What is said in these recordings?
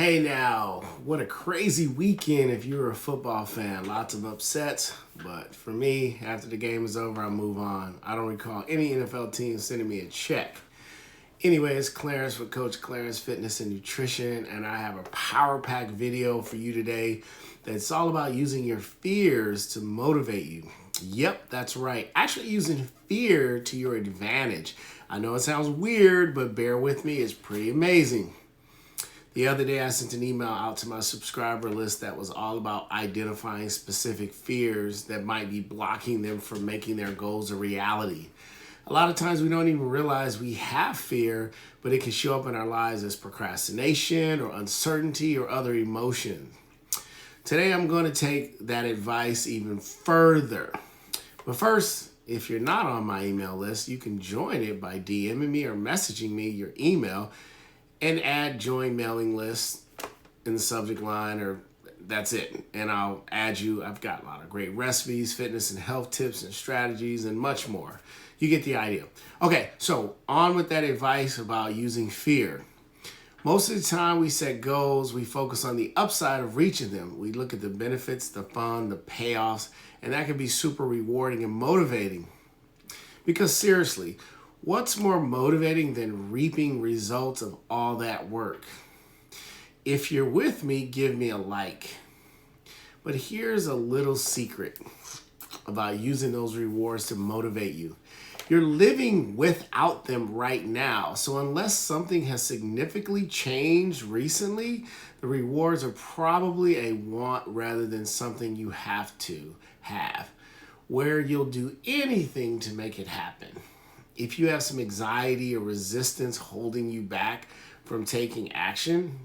Hey now, what a crazy weekend if you're a football fan. Lots of upsets, but for me, after the game is over, I move on. I don't recall any NFL team sending me a check. Anyway, it's Clarence with Coach Clarence Fitness and Nutrition, and I have a power pack video for you today that's all about using your fears to motivate you. Yep, that's right. Actually, using fear to your advantage. I know it sounds weird, but bear with me, it's pretty amazing. The other day, I sent an email out to my subscriber list that was all about identifying specific fears that might be blocking them from making their goals a reality. A lot of times we don't even realize we have fear, but it can show up in our lives as procrastination or uncertainty or other emotions. Today, I'm going to take that advice even further. But first, if you're not on my email list, you can join it by DMing me or messaging me your email and add join mailing list in the subject line, or that's it. And I'll add you. I've got a lot of great recipes, fitness and health tips and strategies, and much more. You get the idea. Okay, so on with that advice about using fear. Most of the time we set goals, we focus on the upside of reaching them. We look at the benefits, the fun, the payoffs, and that can be super rewarding and motivating. Because seriously, what's more motivating than reaping results of all that work? If you're with me, give me a like. But here's a little secret about using those rewards to motivate you. You're living without them right now. So unless something has significantly changed recently, the rewards are probably a want rather than something you have to have, where you'll do anything to make it happen. If you have some anxiety or resistance holding you back from taking action,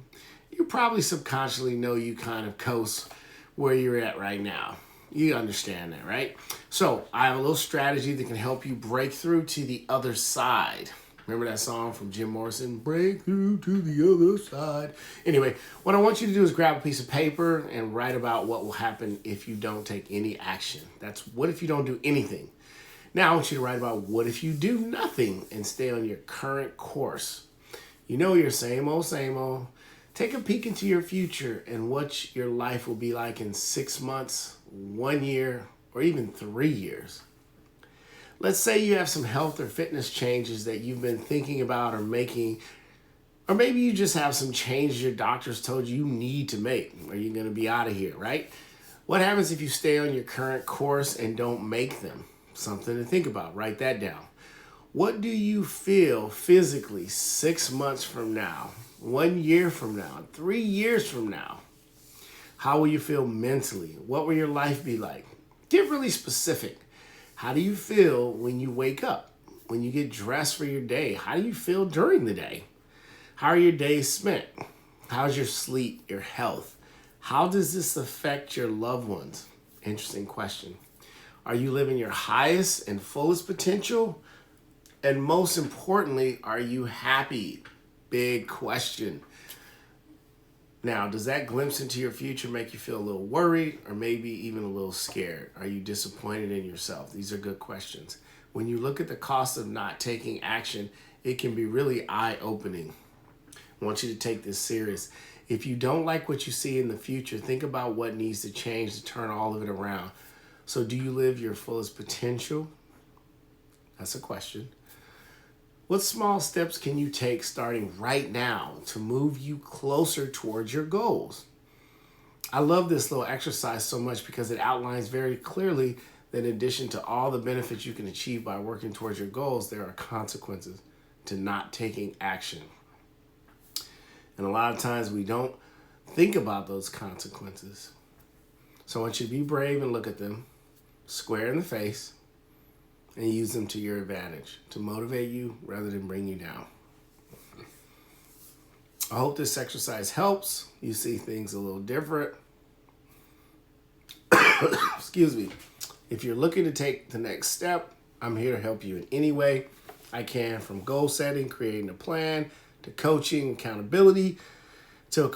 you probably subconsciously know you kind of coast where you're at right now. You understand that, right? So I have a little strategy that can help you break through to the other side. Remember that song from Jim Morrison? Break through to the other side. Anyway, what I want you to do is grab a piece of paper and write about what will happen if you don't take any action. That's what if you don't do anything. Now I want you to write about what if you do nothing and stay on your current course. You know your same old, same old. Take a peek into your future and what your life will be like in 6 months, 1 year, or even 3 years. Let's say you have some health or fitness changes that you've been thinking about or making, or maybe you just have some changes your doctors told you need to make, or you're going to be out of here, right? What happens if you stay on your current course and don't make them? Something to think about. Write that down. What do you feel physically 6 months from now, 1 year from now, 3 years from now? How will you feel mentally? What will your life be like? Get really specific. How do you feel when you wake up? When you get dressed for your day? How do you feel during the day? How are your days spent? How's your sleep, your health? How does this affect your loved ones? Interesting question. Are you living your highest and fullest potential? And most importantly, are you happy? Big question. Now, does that glimpse into your future make you feel a little worried or maybe even a little scared? Are you disappointed in yourself? These are good questions. When you look at the cost of not taking action, it can be really eye-opening. I want you to take this serious. If you don't like what you see in the future, think about what needs to change to turn all of it around. So do you live your fullest potential? That's a question. What small steps can you take starting right now to move you closer towards your goals? I love this little exercise so much because it outlines very clearly that in addition to all the benefits you can achieve by working towards your goals, there are consequences to not taking action. And a lot of times we don't think about those consequences. So I want you to be brave and look at them square in the face and use them to your advantage to motivate you rather than bring you down. I hope this exercise helps. You see things a little different. Excuse me. If you're looking to take the next step, I'm here to help you in any way I can, from goal setting, creating a plan, to coaching, accountability, to a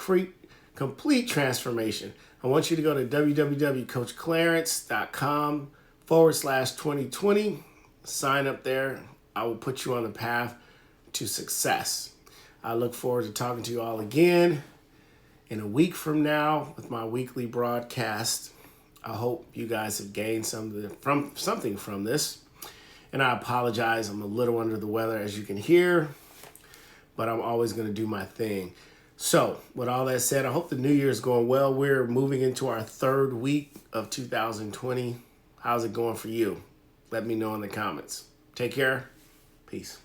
complete transformation. I want you to go to www.coachclarence.com/2020. Sign up there. I will put you on the path to success. I look forward to talking to you all again. in a week from now with my weekly broadcast. I hope you guys have gained something from this. And I apologize, I'm a little under the weather, as you can hear, but I'm always going to do my thing. So, with all that said, I hope the new year is going well. We're moving into our third week of 2020. How's it going for you? Let me know in the comments. Take care. Peace.